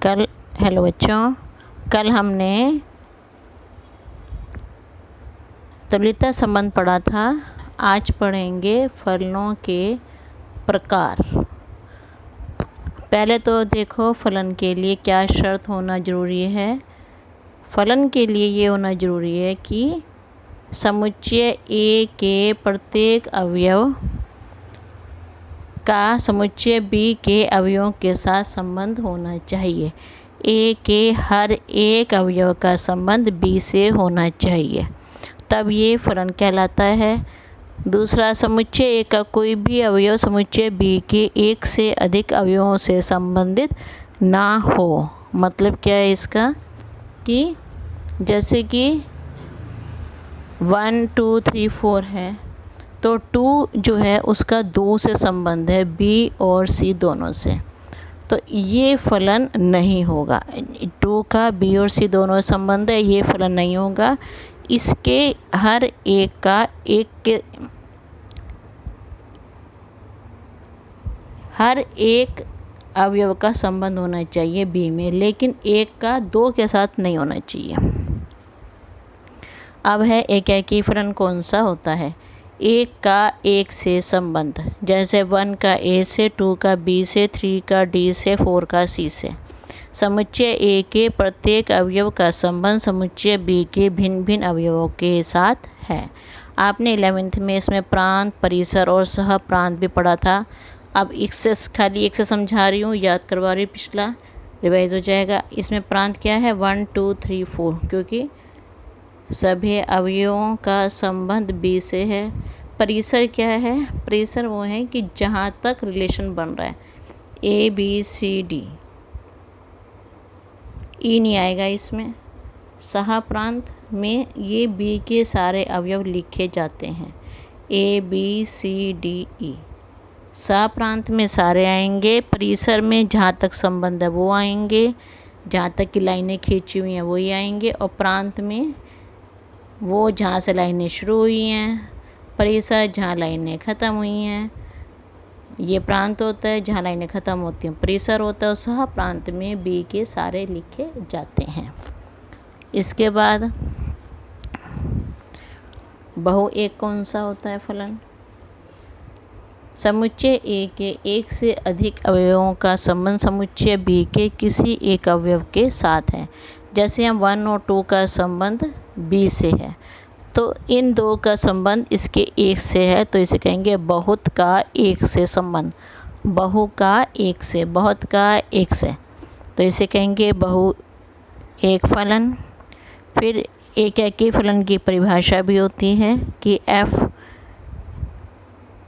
Hello बच्चों, कल हमने तुल्यता संबंध पढ़ा था। आज पढ़ेंगे फलनों के प्रकार। पहले तो देखो फलन के लिए क्या शर्त होना ज़रूरी है। फलन के लिए ये होना ज़रूरी है कि समुच्चय ए के प्रत्येक अवयव का समुच्चय बी के अवयवों के साथ संबंध होना चाहिए। ए के हर एक अवयव का संबंध बी से होना चाहिए, तब ये फलन कहलाता है। दूसरा, समुच्चय ए का कोई भी अवयव समुच्चय बी के एक से अधिक अवयवों से संबंधित ना हो। मतलब क्या है इसका कि जैसे कि 1 2 3 4 है, तो 2 जो है उसका 2 से संबंध है, बी और सी दोनों से, तो ये फलन नहीं होगा। 2 का बी और सी दोनों संबंध है, ये फलन नहीं होगा। इसके हर एक का हर एक अवयव का संबंध होना चाहिए बी में, लेकिन एक का 2 के साथ नहीं होना चाहिए। अब है एकाकी फलन कौन सा होता है। एक का एक से संबंध, जैसे 1 का ए से, 2 का बी से, 3 का डी से, 4 का सी से। समुच्चय ए के प्रत्येक अवयव का संबंध समुच्चय बी के भिन्न भिन्न अवयवों के साथ है। आपने 11वीं में इसमें प्रांत, परिसर और सह प्रांत भी पढ़ा था। अब खाली एक से समझा रही हूँ, याद करवा रही हूँ, पिछला रिवाइज हो जाएगा। इसमें प्रांत क्या है, 1 2 3 4, क्योंकि सभी अवयवों का संबंध बी से है। परिसर क्या है, परिसर वो है कि जहाँ तक रिलेशन बन रहा है, ए बी सी डी, ई नहीं आएगा इसमें। सह प्रांत में ये बी के सारे अवयव लिखे जाते हैं, A B C D E. सह प्रांत में सारे आएंगे, परिसर में जहाँ तक संबंध है वो आएंगे, जहाँ तक की लाइनें खींची हुई हैं वही आएंगे, और प्रांत में वो जहाँ से लाइनें शुरू हुई हैं, परिसर जहाँ लाइनें ख़त्म हुई हैं, ये प्रांत होता है। जहाँ लाइनें ख़त्म होती हैं परिसर होता है, और सह प्रांत में बी के सारे लिखे जाते हैं। इसके बाद बहु एक कौन सा होता है फलन। समुच्चय ए के एक से अधिक अवयवों का संबंध समुच्चय बी के किसी एक अवयव के साथ है। जैसे हम 1 और 2 का संबंध बी से है, तो इन 2 का संबंध इसके एक से है, तो इसे कहेंगे बहुत का एक से संबंध। बहु का एक से, बहुत का एक से, तो इसे कहेंगे बहु एक फलन। फिर एकाकी फलन की परिभाषा भी होती है कि f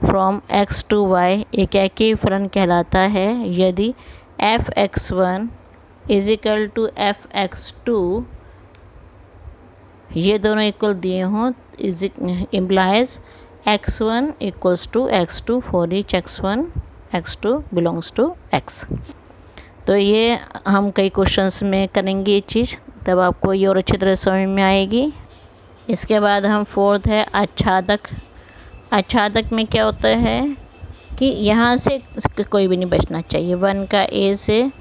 from x to y एकाकी फलन कहलाता है यदि f(x1) = f(x2) ये दोनों इक्वल दिए हों, implies x1 = x2 for each x1 x2 belongs to x। तो ये हम कई क्वेश्चंस में करेंगे ये चीज़, तब आपको ये और अच्छी तरह समझ में आएगी। इसके बाद हम 4th है आच्छादक। आच्छादक में क्या होता है कि यहाँ से कोई भी नहीं बचना चाहिए। 1 का ए से,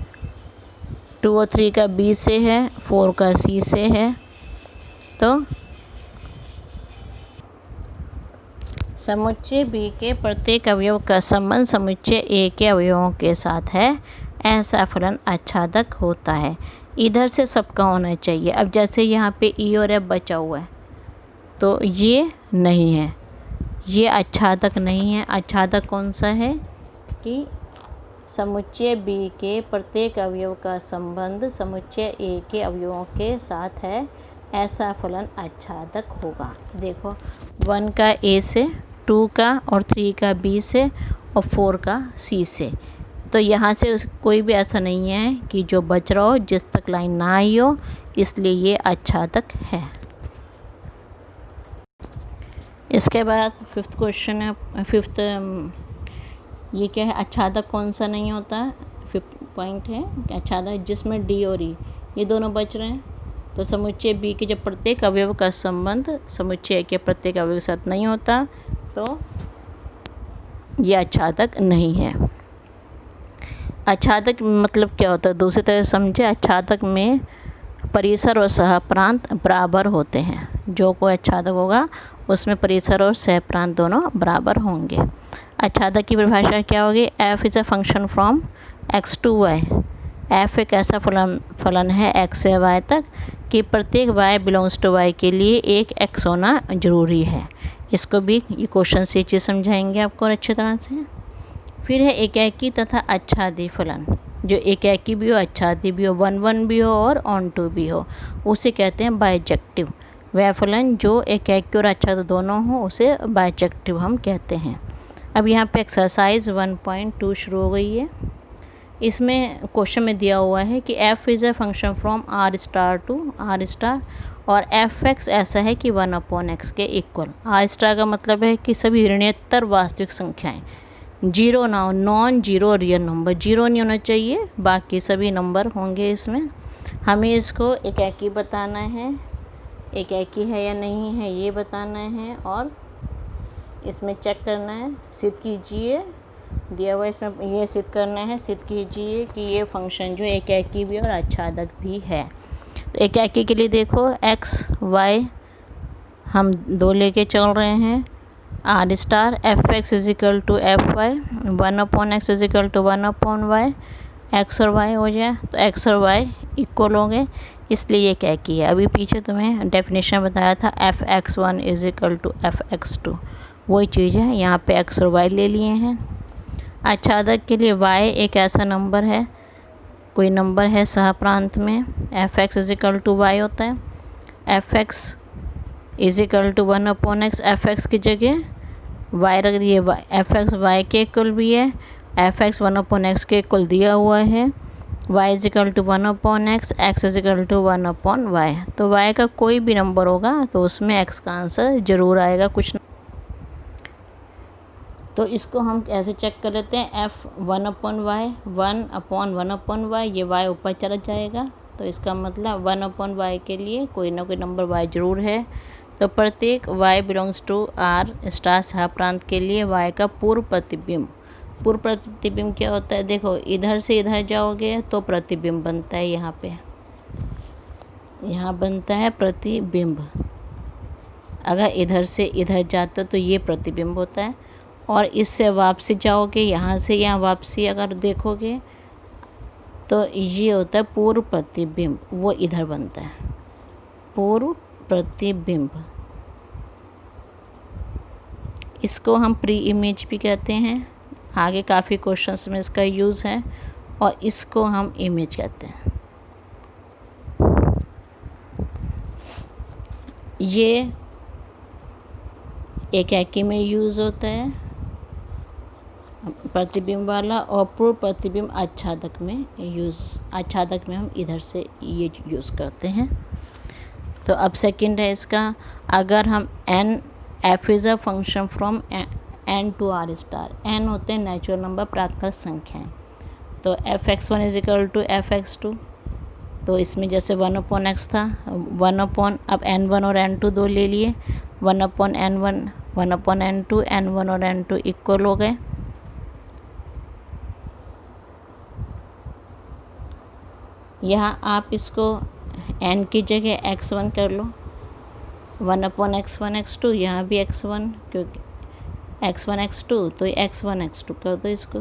2 और 3 का बी से है, 4 का सी से है, तो समुच्चय बी के प्रत्येक अवयव का संबंध समुच्चय ए के अवयवों के साथ है, ऐसा फलन आच्छादक होता है। इधर से सबका होना चाहिए। अब जैसे यहाँ पे ई और एफ बचा हुआ है, तो ये नहीं है, ये आच्छादक नहीं है। आच्छादक कौन सा है कि समुच्चय बी के प्रत्येक अवयव का संबंध समुच्चय ए के अवयवों के साथ है, ऐसा फलन आच्छादक होगा। देखो 1 का ए से, 2 का और 3 का बी से, और 4 का सी से, तो यहाँ से कोई भी ऐसा नहीं है कि जो बच रहा हो, जिस तक लाइन ना आई हो, इसलिए ये आच्छादक है। इसके बाद 5th क्वेश्चन है, 5th ये क्या है, आच्छादक कौन सा नहीं होता। 5th पॉइंट है आच्छादक जिसमें डी और ई ये दोनों बच रहे हैं, तो समुच्चय बी के जब प्रत्येक अवयव का संबंध समुच्चय ए के प्रत्येक अवयव के साथ नहीं होता, तो यह आच्छादक नहीं है। आच्छादक मतलब क्या होता है, दूसरी तरह समझे। आच्छादक में परिसर और सहप्रांत बराबर होते हैं। जो कोई आच्छादक होगा उसमें परिसर और सहप्रांत दोनों बराबर होंगे। आच्छादक की परिभाषा क्या होगी? f is a function from x to y। f एक ऐसा फलन है x से y तक कि प्रत्येक y बिलोंग्स टू y के लिए एक x होना ज़रूरी है। इसको भी ये क्वेश्चन से चीज़ समझाएंगे आपको और अच्छी तरह से। फिर है एकाकी तथा आच्छादी फलन। जो एकाकी भी हो, आच्छादी भी हो, 1-1 भी हो और ऑन टू भी हो, उसे कहते हैं बाइजेक्टिव। वह फलन जो एकाकी और आच्छादी दोनों हो उसे बाइजेक्टिव हम कहते हैं। अब यहाँ पे एक्सरसाइज 1.2 शुरू हो गई है। इसमें क्वेश्चन में दिया हुआ है कि f is a function from r star to r star और f(x) ऐसा है कि 1/x के इक्वल। r स्टार का मतलब है कि सभी ऋणोत्तर वास्तविक संख्याएं, जीरो ना हो, non zero real number, zero नहीं होना चाहिए, बाकी सभी नंबर होंगे इसमें। हमें इसको एकाकी बताना है, एकाकी है या नहीं है ये बताना है और इसमें चेक करना है। सिद्ध कीजिए, दिया हुआ इसमें ये सिद्ध करना है, सिद्ध कीजिए कि ये फंक्शन जो एकाकी भी और आच्छादक भी है। तो एकाकी के लिए देखो x y हम दो लेके चल रहे हैं। r star f(x) is equal to f(y), 1/x is equal to 1/y, x और y हो जाए तो x और y इक्वल हो गए, इसलिए ये एकाकी है। अभी पीछे तुम्हें डेफिनेशन बताया था f(x1) is equal to f(x2), वही चीज़ है, यहाँ पे x और y ले लिए हैं। आच्छादक के लिए y एक ऐसा नंबर है, कोई नंबर है सहप्रांत में, f(x) is equal to y होता है, f(x) is equal to 1/x, f(x) की जगह y रख दिए, f(x) y के इक्वल भी है, f(x) 1/x के इक्वल दिया हुआ है, y is equal to 1/x, x is equal to 1/y। तो y का कोई भी नंबर होगा तो उसमें x का आंसर ज़रूर आएगा कुछ। तो इसको हम ऐसे चेक कर लेते हैं, f 1/y, 1/1/y, ये y ऊपर चला जाएगा तो इसका मतलब 1/y के लिए कोई ना कोई नंबर y ज़रूर है। तो प्रत्येक y belongs to r star सहप्रांत के लिए y का पूर्व प्रतिबिंब। पूर्व प्रतिबिंब क्या होता है? देखो इधर से इधर जाओगे तो प्रतिबिंब बनता है, यहाँ पे यहाँ बनता है प्रतिबिंब। अगर इधर से इधर जाते तो ये प्रतिबिंब होता है, और इससे वापसी जाओगे, यहाँ से यहाँ वापसी अगर देखोगे तो ये होता है पूर्व प्रतिबिंब, वो इधर बनता है पूर्व प्रतिबिंब। इसको हम प्री इमेज भी कहते हैं, आगे काफ़ी क्वेश्चंस में इसका यूज़ है, और इसको हम इमेज कहते हैं। ये एकाकी में यूज़ होता है प्रतिबिंब वाला, और पूर्व प्रतिबिंब आच्छादक में आच्छादक में हम इधर से ये यूज़ करते हैं। तो अब सेकंड है इसका, अगर हम f is a function from n to r star, n होते हैं नेचुरल नंबर, प्राकृत संख्याएं, तो f(x1) is equal to f(x2), तो इसमें जैसे 1/x था, अब n1 और n2 दो ले लिए, 1/n1 1/n2, n1 और n2 इक्वल हो गए। यहाँ आप इसको n की जगह x1 कर लो, 1/x1 x2, यहाँ भी x1, क्योंकि x1 x2 तो x1 x2 कर दो इसको।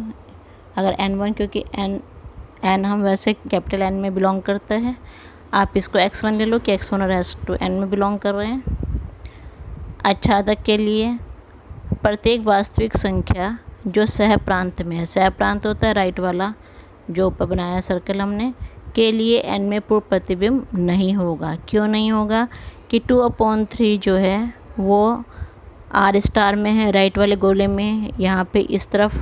अगर n1, क्योंकि n हम वैसे कैपिटल N में बिलोंग करता है, आप इसको x1 ले लो कि x1 और x2 n में बिलोंग कर रहे हैं। आच्छादक के लिए प्रत्येक वास्तविक संख्या जो सहप्रांत में है, सहप्रांत होता है राइट वाला जो ऊपर बनाया सर्कल हमने, के लिए n में पूर्व प्रतिबिंब नहीं होगा। क्यों नहीं होगा? कि 2/3 जो है वो r स्टार में है, राइट वाले गोले में, यहाँ पे इस तरफ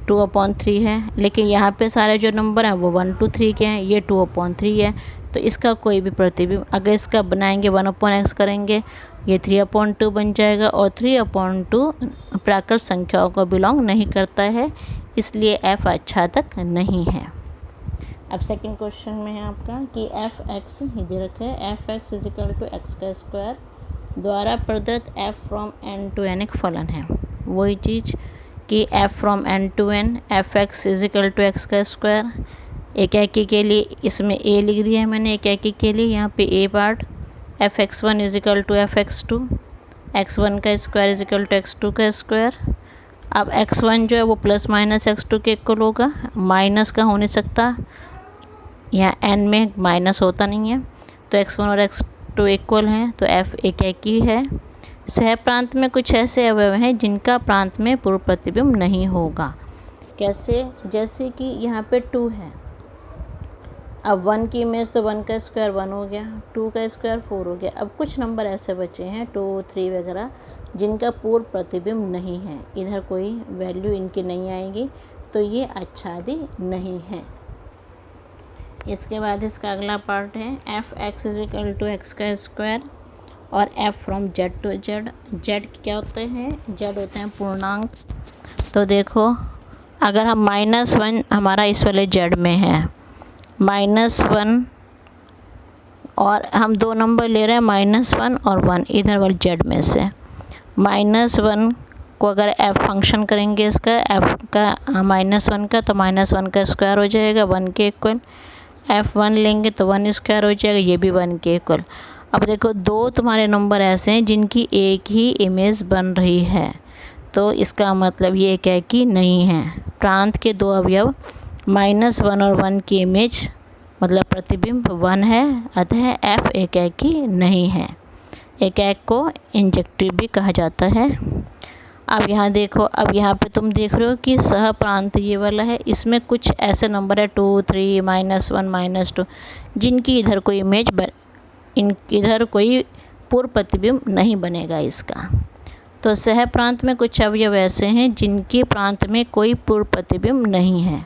2/3 है, लेकिन यहाँ पे सारे जो नंबर हैं वो 1 2 3 के हैं, ये 2/3 है, तो इसका कोई भी प्रतिबिंब, अगर इसका बनाएंगे 1/x करेंगे, ये 3/2 बन जाएगा, और 3/2 प्राकृत संख्याओं को बिलोंग नहीं करता है, इसलिए f आच्छादक नहीं है। अब सेकंड क्वेश्चन में है आपका कि f(x) दे रखा है, f(x) is equal to x का स्क्वायर द्वारा प्रदत्त f from n to n एक फलन है। वही चीज़ कि f from n to n fx is equal to x का स्क्वायर। एकाकी के लिए इसमें a लिख दिया है मैंने, एकाकी के लिए यहाँ पे a part fx1 is equal to fx2, x1 का square is equal to x2 का स्क्वायर। अब x1 जो है वो प्लस माइनस x2 के इक्वल होगा, माइनस का हो नहीं सकता, यहाँ n में माइनस होता नहीं है, तो x1 और x2 इक्वल हैं, तो f एकाकी है। सह प्रांत में कुछ ऐसे अवयव हैं जिनका प्रांत में पूर्व प्रतिबिंब नहीं होगा। कैसे? जैसे कि यहाँ पे 2 है, अब 1 की इमेज तो 1 का स्क्वायर 1 हो गया, 2 का स्क्वायर 4 हो गया। अब कुछ नंबर ऐसे बचे हैं 2, 3 वगैरह जिनका पूर्व प्रतिबिंब नहीं है, इधर कोई वैल्यू इनकी नहीं आएगी, तो ये आच्छादी नहीं है। इसके बाद इसका अगला पार्ट है f x is equal to x का स्क्वायर और f from z to z. Z क्या होते हैं? जेड होते हैं पूर्णांक। तो देखो अगर हम -1 हमारा इस वाले जेड में है, -1 और हम 2 नंबर ले रहे हैं -1 और 1 इधर वाले जेड में से। -1 को अगर f फंक्शन करेंगे इसका f का -1 का, तो -1 का स्क्वायर हो जाएगा 1 के इक्वल। f1 लेंगे तो 1 स्क्वायर हो जाएगा, ये भी 1 के इक्वल। अब देखो 2 तुम्हारे नंबर ऐसे हैं जिनकी एक ही इमेज बन रही है, तो इसका मतलब ये क्या है कि नहीं है। प्रांत के 2 अवयव -1 और 1 की इमेज मतलब प्रतिबिंब 1 है, अतः f एकाकी नहीं है। एकाक को इंजेक्टिव भी कहा जाता है। अब यहाँ देखो, अब यहाँ पे तुम देख रहे हो कि सह प्रांत ये वाला है, इसमें कुछ ऐसे नंबर है 2, 3, -1, -2 जिनकी इधर कोई इमेज इधर कोई पूर्व प्रतिबिंब नहीं बनेगा इसका। तो सह प्रांत में कुछ अवयव ऐसे हैं जिनके प्रांत में कोई पूर्व प्रतिबिंब नहीं है,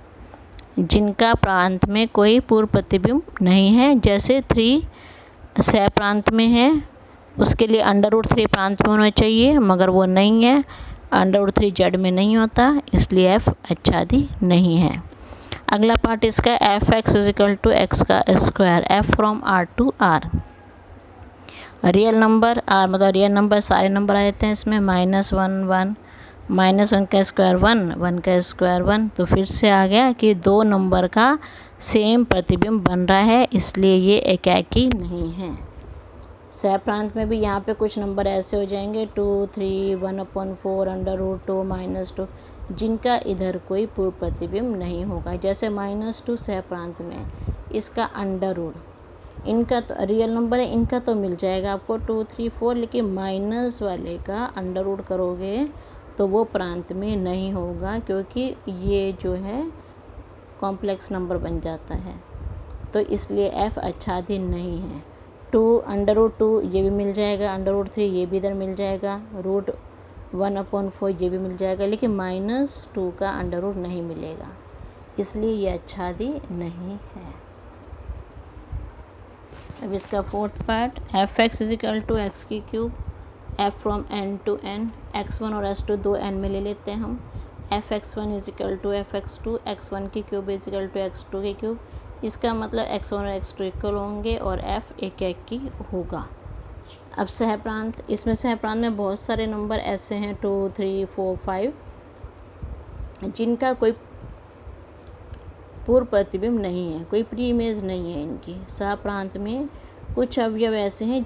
जिनका प्रांत में कोई पूर्व प्रतिबिंब नहीं है। जैसे 3 सह प्रांत में है, उसके लिए √3 प्रांत में होना चाहिए, मगर वो नहीं है, √3 जेड में नहीं होता, इसलिए f आच्छादी नहीं है। अगला पार्ट इसका f x is equal to x का square, f from r to r। Real number r मतलब रियल नंबर सारे नंबर आ जाते हैं इसमें, -1 1, -1 का स्क्वायर 1, 1 का स्क्वायर 1। तो फिर से आ गया कि 2 नंबर का सेम प्रतिबिंब बन रहा है, इसलिए ये एकाकी नहीं है। सह प्रांत में भी यहाँ पे कुछ नंबर ऐसे हो जाएंगे 2, 3, 1/4 √2 -2 जिनका इधर कोई पूर्व प्रतिबिंब नहीं होगा। जैसे -2 सह प्रांत में, इसका √, इनका तो रियल नंबर है, इनका तो मिल जाएगा आपको 2, 3, 4, लेकिन माइनस वाले का √, करोगे तो वो प्रांत में नहीं होगा, क्योंकि ये जो है कॉम्प्लेक्स नंबर बन जाता है, तो इसलिए f आच्छादी नहीं है। 2 √2 ये भी मिल जाएगा, √3 ये भी इधर मिल जाएगा, √1/4 ये भी मिल जाएगा, लेकिन -2 का √ नहीं मिलेगा, इसलिए ये आच्छादी नहीं है। अब इसका 4th part f x is equal to x की cube, f from n to n, x1 और x2 2 n में ले लेते हैं हम। F x1 is equal to f x2, x1 की cube is equal to x2 की क्यूब। इसका मतलब x1 और x2 इक्वल होंगे और f एकाकी होगा। अब सह प्रांत, इसमें सह प्रांत में बहुत सारे नंबर ऐसे हैं 2, 3, 4, 5 जिनका कोई पूर्व प्रतिबिंब नहीं है, कोई प्री इमेज नहीं है इनकी। सह प्रांत में कुछ अवयव ऐसे हैं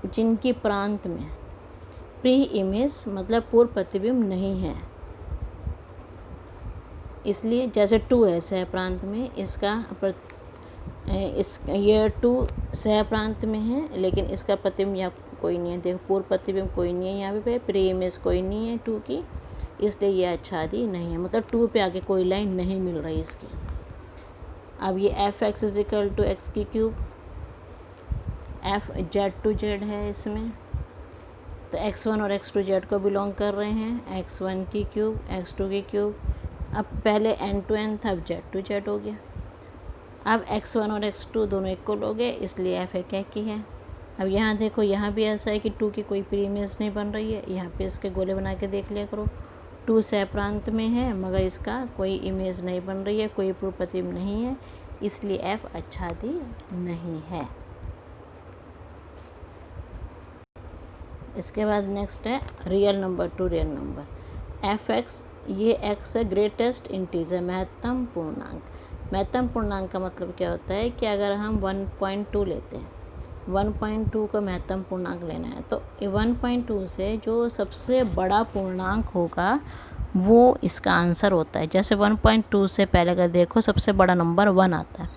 जिनकी प्रांत में प्री इमेज मतलब पूर्व प्रतिबिंब नहीं है, इसलिए जैसे 2 है सह प्रांत में, ये 2 सह प्रांत में है, लेकिन इसका प्रतिबिंब यहाँ कोई नहीं है। देखो पूर्व प्रतिबिंब कोई नहीं है, यहाँ पे प्री इमेज कोई नहीं है 2 की, इसलिए ये आच्छादी नहीं है, मतलब 2 पे आगे कोई लाइन नहीं मिल रही इसकी। अब ये f x is equal to x की cube, f z to z है इसमें, तो x1 और x2 जेड को बिलोंग कर रहे हैं, x1 की क्यूब, x2 की क्यूब। अब पहले n to n था, अब जेड टू जेड हो गया। अब x1 और x2 दोनों इक्वल हो गए, इसलिए f एकाकी है। अब यहाँ देखो, यहाँ भी ऐसा है कि 2 की कोई प्री इमेज नहीं बन रही है, यहाँ पे इसके गोले बना के देख लिया करो। 2 सह प्रांत में है, मगर इसका कोई इमेज नहीं बन रही है, कोई पूर्व प्रतिबिंब नहीं है, इसलिए f आच्छादी नहीं है। इसके बाद नेक्स्ट है real number two real number. F x, ये एक्स है ग्रेटेस्ट इंटीजर, महत्तम पूर्णांक। महत्तम पूर्णांक का मतलब क्या होता है कि अगर हम 1.2 लेते हैं, 1.2 को महत्तम पूर्णांक लेना है तो 1.2 से जो सबसे बड़ा पूर्णांक होगा वो इसका आंसर होता है। जैसे 1.2 से पहले अगर देखो सबसे बड़ा नंबर 1 आता है,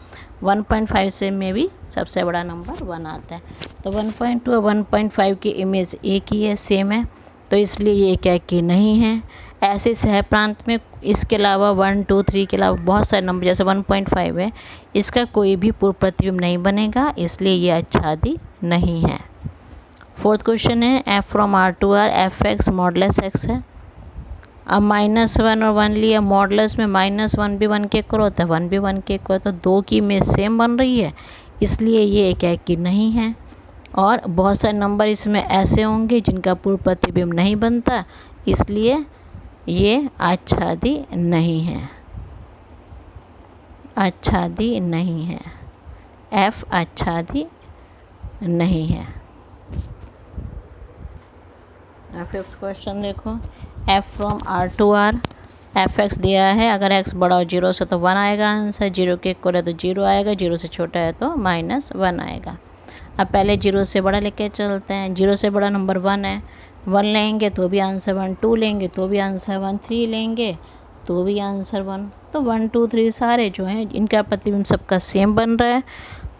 1.5 से में भी सबसे बड़ा नंबर 1 आता है। तो 1.2 और 1.5 की इमेज एक ही है, सेम है, तो इसलिए ये क्या कि नहीं है। ऐसे सह प्रांत में इसके अलावा 1, 2, 3 के अलावा बहुत सारे नंबर जैसे 1.5 है, इसका कोई भी पूर्व प्रतिबिंब नहीं बनेगा, इसलिए ये आच्छादी नहीं है। फोर्थ क्वेश्चन है f from r to r f x modulus x है। अब -1 और 1 लिया, मॉडलेस में -1 भी 1 के इक्वल होता है, 1 भी 1 के इक्वल, तो दो की इमेज सेम बन रही है, इसलिए ये क्या कि नहीं है। और बहुत सारे नंबर इसमें ऐसे होंगे जिनका पूर्व प्रतिबिंब नहीं बनता, इसलिए ये आच्छादी नहीं है, आच्छादी नहीं है, एफ आच्छादी नहीं है। फिफ्थ क्वेश्चन देखो, f from r to r f x दिया है, अगर एक्स बड़ा हो 0 से तो 1 आएगा आंसर, 0 के इक्वल है तो 0 आएगा, 0 से छोटा है तो -1 आएगा। अब पहले 0 से बड़ा लेके चलते हैं, 0 से बड़ा नंबर 1 है, 1 लेंगे तो भी आंसर 1, 2 लेंगे तो भी आंसर 1, 3 लेंगे तो भी आंसर 1, तो 1, 2, 3 सारे जो हैं इनका प्रतिबिंब सबका सेम बन रहा है,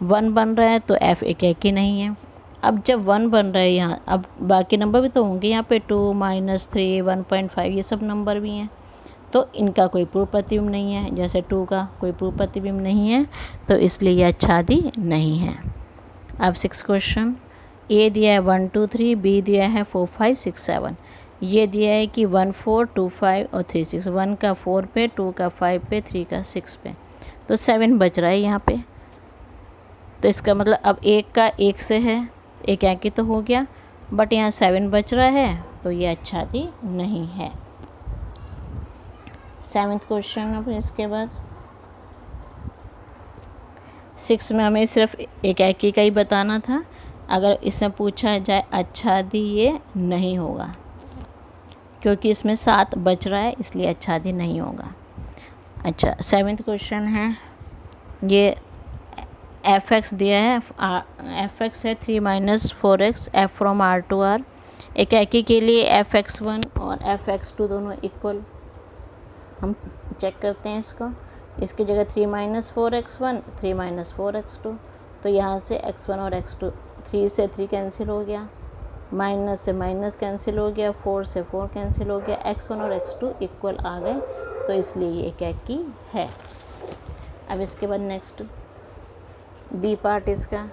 1 बन रहा है, तो एफ एक ही नहीं है। अब जब 1 बन रहा है यहाँ, अब बाकी नंबर भी तो होंगे यहाँ पे 2, -3, 1.5 ये सब नंबर भी हैं, तो इनका कोई पूर्व प्रतिबिंब नहीं है। जैसे 2 का कोई पूर्व प्रतिबिंब नहीं है, तो इसलिए ये आच्छादी नहीं है। अब 6 क्वेश्चन, ए दिया है 1, 2, 3, बी दिया है 4, 5, 6, 7, ये दिया है कि 1, 4, 2, 5 और 3, 6, 1 का 4 पे, 2 का 5 पे, 3 का 6 पे, तो 7 बच रहा है यहाँ पे। तो इसका मतलब अब एक का 1 से है, एक ही तो हो गया, बट यहाँ 7 बच रहा है, तो ये आच्छादी नहीं है। 7th क्वेश्चन, अब इसके बाद 6 में हमें सिर्फ एक का ही बताना था, अगर इसमें पूछा जाए आच्छादी ये नहीं होगा, क्योंकि इसमें 7 बच रहा है, इसलिए आच्छादी नहीं होगा। अच्छा 7th क्वेश्चन है, ये एफ एक्स दिया है, एफ एक्स है 3 - 4x f from r to r, एक के लिए एफ एक्स 1 और एफ एक्स 2 दोनों इक्वल, हम चेक करते हैं इसको, इसकी जगह 3 - 4x1, 3 - 4x2, तो यहाँ से x1 और x2, 3 से 3 कैंसिल हो गया, माइनस से माइनस कैंसिल हो गया, 4 से 4 कैंसिल हो गया, x1 और x2 इक्वल आ गए, तो इसलिए ये क्या की है। अब इसके बाद नेक्स्ट बी पार्ट इसका,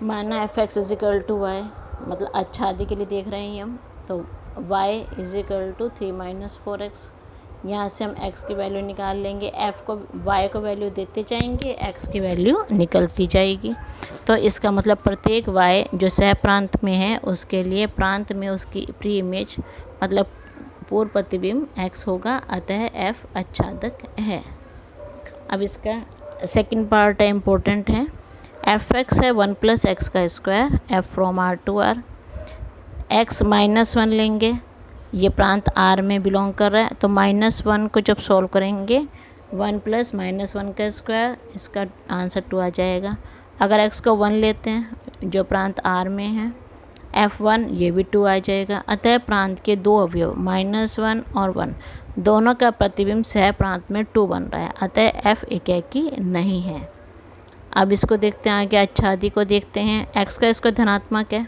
माना f x is equal to y, मतलब आच्छादी के लिए देख रहे हैं हम, तो y इजिकल टू 3 - 4x, यहाँ से हम x की वैल्यू निकाल लेंगे, f को y को वैल्यू देते जाएंगे, x की वैल्यू निकलती जाएगी। तो इसका मतलब प्रत्येक y जो सह प्रांत में है उसके लिए प्रांत में उसकी प्री इमेज मतलब पूर्व प्रतिबिंब x होगा, अतः f आच्छादक है। अब इसका सेकंड पार्ट है, इम्पोर्टेंट है, एफ एक्स है 1 + x का square f from r to r, x -1 लेंगे, ये प्रांत R में बिलोंग कर रहा है, तो -1 को जब सॉल्व करेंगे 1 + -1 का स्क्वायर, इसका आंसर 2 आ जाएगा। अगर x को 1 लेते हैं जो प्रांत R में है, f1 ये भी 2 आ जाएगा, अतः प्रांत के दो अवयव -1 और 1 दोनों का प्रतिबिंब सह प्रांत में 2 बन रहा है, अतः f एकाकी नहीं है। अब इसको देखते हैं आगे, आच्छादी को देखते हैं, x का इसको धनात्मक है,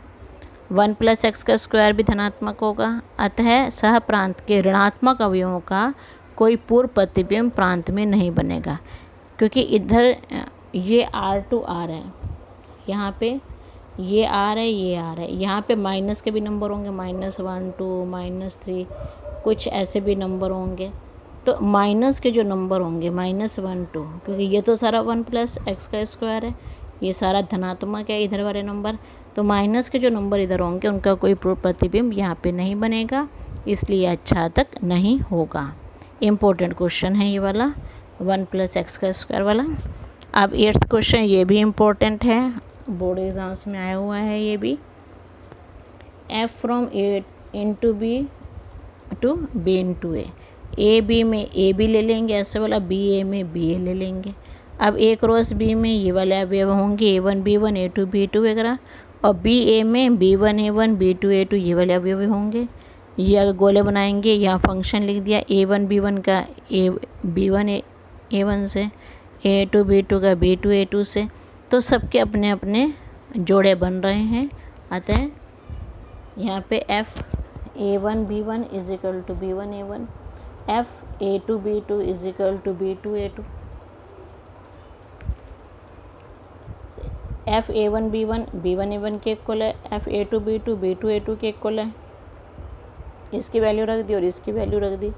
1 + x का स्क्वायर भी धनात्मक होगा, अतः सह प्रांत के ऋणात्मक अवयवों का कोई पूर्व प्रतिबिंब प्रांत में नहीं बनेगा, क्योंकि इधर ये R to R है, यहाँ पे ये R है, ये R है, यहाँ पे माइनस के भी नंबर होंगे, -1, 2, -3 कुछ ऐसे भी नंबर होंगे, तो माइनस के जो नंबर होंगे -1, 2, क्योंकि ये तो सारा 1 + x का स्क्वायर है, ये सारा धनात्मक है इधर वाले नंबर, तो माइनस के जो नंबर इधर होंगे उनका कोई पूर्व प्रतिबिंब यहाँ पे नहीं बनेगा, इसलिए आच्छादक नहीं होगा। इम्पोर्टेंट क्वेश्चन है ये वाला 1 + x का स्क्वायर वाला। अब 8th क्वेश्चन, ये भी इम्पोर्टेंट है, बोर्ड एग्ज़ाम्स में आया हुआ है ये भी। F from A into b to B into a b में ए बी ले लेंगे ऐसे वाला, बी ए में बी ए ले लेंगे। अब ए क्रॉस बी में ये वाले अवयव होंगे A1 B1 A2 B2 वगैरह, और बी ए में B1 A1 B2 A2 ये वाले अवयव होंगे। ये अगर गोले बनाएंगे, यहाँ फंक्शन लिख दिया A1 B1 का B1 A1 से, A2 B2 का B2 A2 से, तो सबके अपने अपने जोड़े बन रहे हैं। अतः यहाँ पे F A1 B1 is equal to B1 A1, F A2 B2 is equal to B2 A2, F A1 B1 B1 A1 के इक्वल है, F A2 B2 B2 A2 के इक्वल है। इसकी वैल्यू रख दी और इसकी वैल्यू रख दी,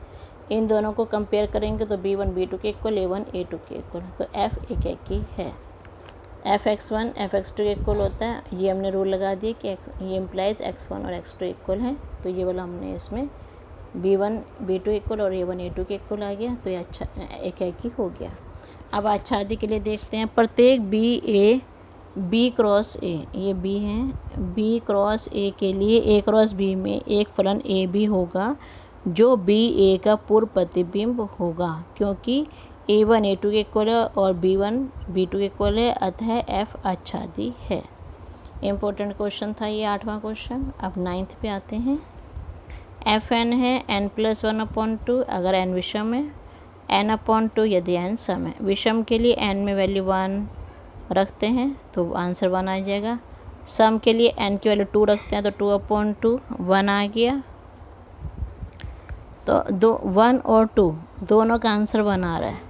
इन दोनों को कंपेयर करेंगे तो B1 B2 के इक्वल, A1 A2 के इक्वल, तो F एक ही है। F x1 F x2 के इक्वल होता है, ये हमने रूल लगा दिए कि ये इम्प्लाइज x1 और x2 इक्वल है, तो ये वाला हमने इसमें B1 B2 इक्वल और A1 A2 के इक्वल आ गया, तो ये अच्छा एक ही हो गया। अब आच्छादी के लिए देखते हैं, प्रत्येक B क्रॉस A, ये B है, B क्रॉस A के लिए A क्रॉस B में एक फलन A B होगा जो B A का पूर्व प्रतिबिंब होगा, क्योंकि A1 A2 के इक्वल है और B1 B2 के इक्वल है, अतः F आच्छादी है। इम्पोर्टेंट क्वेश्चन था ये 8वां क्वेश्चन। अब 9th पे आते हैं। Fn है n+1/2 अगर n विषम है, n/2 यदि n सम है। विषम के लिए n में वैल्यू 1 रखते हैं तो आंसर 1 आ जाएगा। सम के लिए n की वैल्यू 2 रखते हैं तो 2/2 1 आ गया। तो 1 और 2 दोनों का आंसर 1 आ रहा है।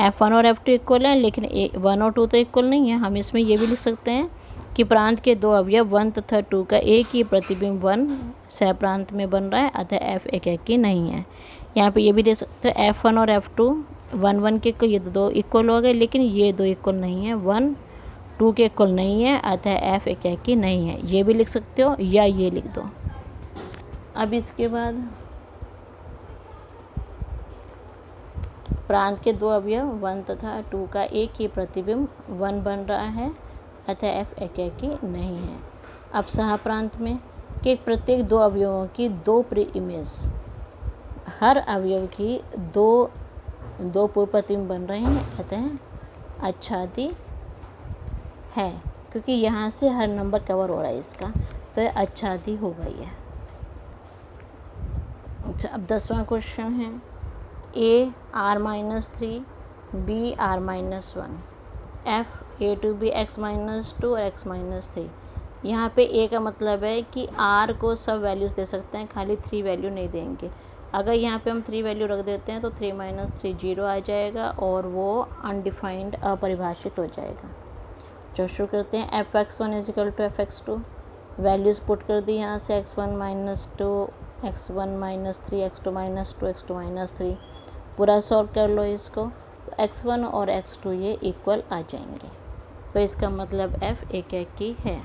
F1 और F2 इक्वल है, लेकिन 1 और 2 तो इक्वल नहीं है। हम इसमें ये भी लिख सकते हैं कि प्रांत के दो अवयव 1 तथा 2 का एक ही प्रतिबिंब 1 सह प्रांत में बन रहा है, अतः F एक ही नहीं है। यहाँ पे ये भी दे सकते हैं F1 और F2 1 1 के इक्वल, ये दो इक्वल हो गए, लेकिन ये दो इक्वल नहीं है, 1 2 के इक्वल नहीं है, अतः F एक ही नहीं है। ये भी लिख सकते हो या ये लिख दो। अब इसके बाद प्रांत के दो अवयव 1 तथा 2 का एक ही प्रतिबिंब 1 बन रहा है, अतः F एक ही नहीं है। अब सह प्रांत में कि प्रत्येक दो अवयवों की दो प्री इमेज, हर अवयव की दो पूर्व प्रतिबिंब बन रहे हैं, अतः आच्छादी है, क्योंकि यहाँ से हर नंबर कवर हो रहा है इसका, तो यह आच्छादी हो गई है। अच्छा, अब 10वां क्वेश्चन है A R-3 B R-1 F A2B X-2 और X-3। यहाँ पे A का मतलब है कि R को सब वैल्यूज़ दे सकते हैं, खाली 3 वैल्यू नहीं देंगे। अगर यहाँ पे हम 3 वैल्यू रख देते हैं तो 3 - 3 0 आ जाएगा और वो अनडिफाइंड अपरिभाषित हो जाएगा। जो शुरू करते हैं Fx1 = Fx2, वैल्यूज़ पुट कर दी यहाँ से x1 - 2 x1 - 3 x2 - 2 x2 - 3, पूरा सॉल्व कर लो इसको, तो x1 और x2 ये इक्वल आ जाएंगे, तो इसका मतलब F एक ही है।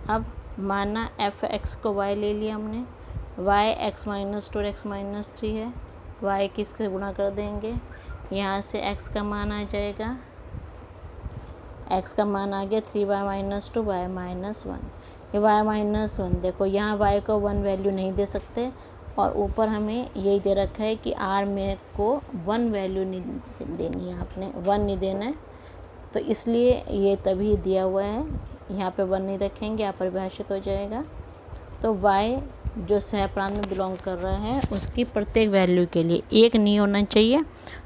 अब माना Fx को y ले लिया हमने, y x - 2 और x - 3 है, y किससे गुणा कर देंगे, यहाँ से x का मान आ जाएगा, x का मान आ गया 3y - 2 y - 1। ये y - 1 देखो, यहाँ y को 1 वैल्यू नहीं दे सकते और ऊपर हमें यही दे रखा है कि R में को 1 वैल्यू नहीं देनी है, आपने 1 नहीं देना है, तो इसलिए ये तभी दिया हुआ है। यहाँ पे 1 नहीं रखेंगे, अपरिभाषित हो जाएगा। तो y जो सह प्रांत में बिलोंग कर रहा है उसकी प्रत्येक वैल्यू के लिए एक नहीं होना चाहिए,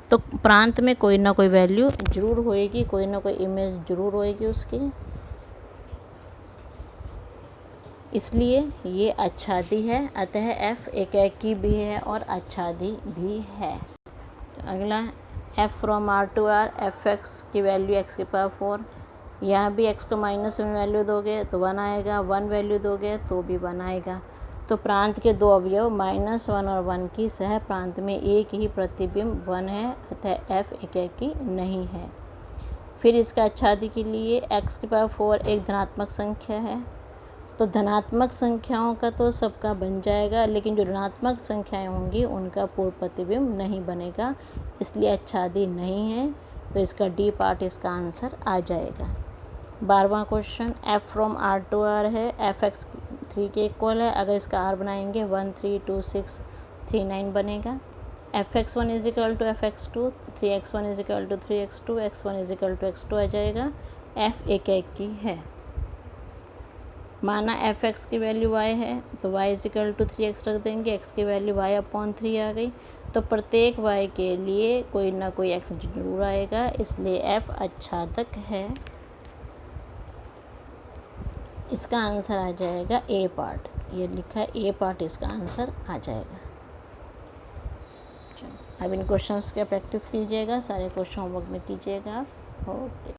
तो प्रांत में कोई ना कोई वैल्यू जरूर होएगी, कोई ना कोई इमेज जरूर होएगी उसकी, इसलिए ये आच्छादी है, अतः F एक ही भी है और आच्छादी भी है। तो अगला F from R to R, Fx की वैल्यू x⁴, यहाँ भी x को -1 वैल्यू दोगे तो 1 आएगा, 1 वैल्यू दोगे तो भी 1 आएगा। तो प्रांत के दो अवयव -1 और 1 की सह प्रांत में एक ही प्रतिबिंब 1 है, अतः F एक ही नहीं है। फिर इसका आच्छादी के लिए x⁴ एक धनात्मक संख्या है, तो धनात्मक संख्याओं का तो सबका बन जाएगा, लेकिन जो ऋणात्मक संख्याएं होंगी उनका पूर्व प्रतिबिंब नहीं बनेगा, इसलिए आच्छादी नहीं है। तो इसका डी पार्ट इसका आंसर आ जाएगा। 12वां question, f from r to r है, एफ एक्स 3 के इक्वल है। अगर इसका आर बनाएंगे 1 3 2 6 3 9 बनेगा। F x 1 is equal to f x 2, 3x1 is equal to 3x2, x1 is equal to x2 आ जाएगा। एफ एक की है, माना एफ एक्स की वैल्यू y है तो y is equal to 3x रख देंगे, x की वैल्यू y/3 आ गई। तो प्रत्येक y के लिए कोई ना कोई x जरूर आएगा, इसलिए f आच्छादक है। इसका आंसर आ जाएगा ए पार्ट, ये लिखा है ए पार्ट, इसका आंसर आ जाएगा। अब इन क्वेश्चंस का प्रैक्टिस कीजिएगा, सारे क्वेश्चन होमवर्क में कीजिएगा। ओके।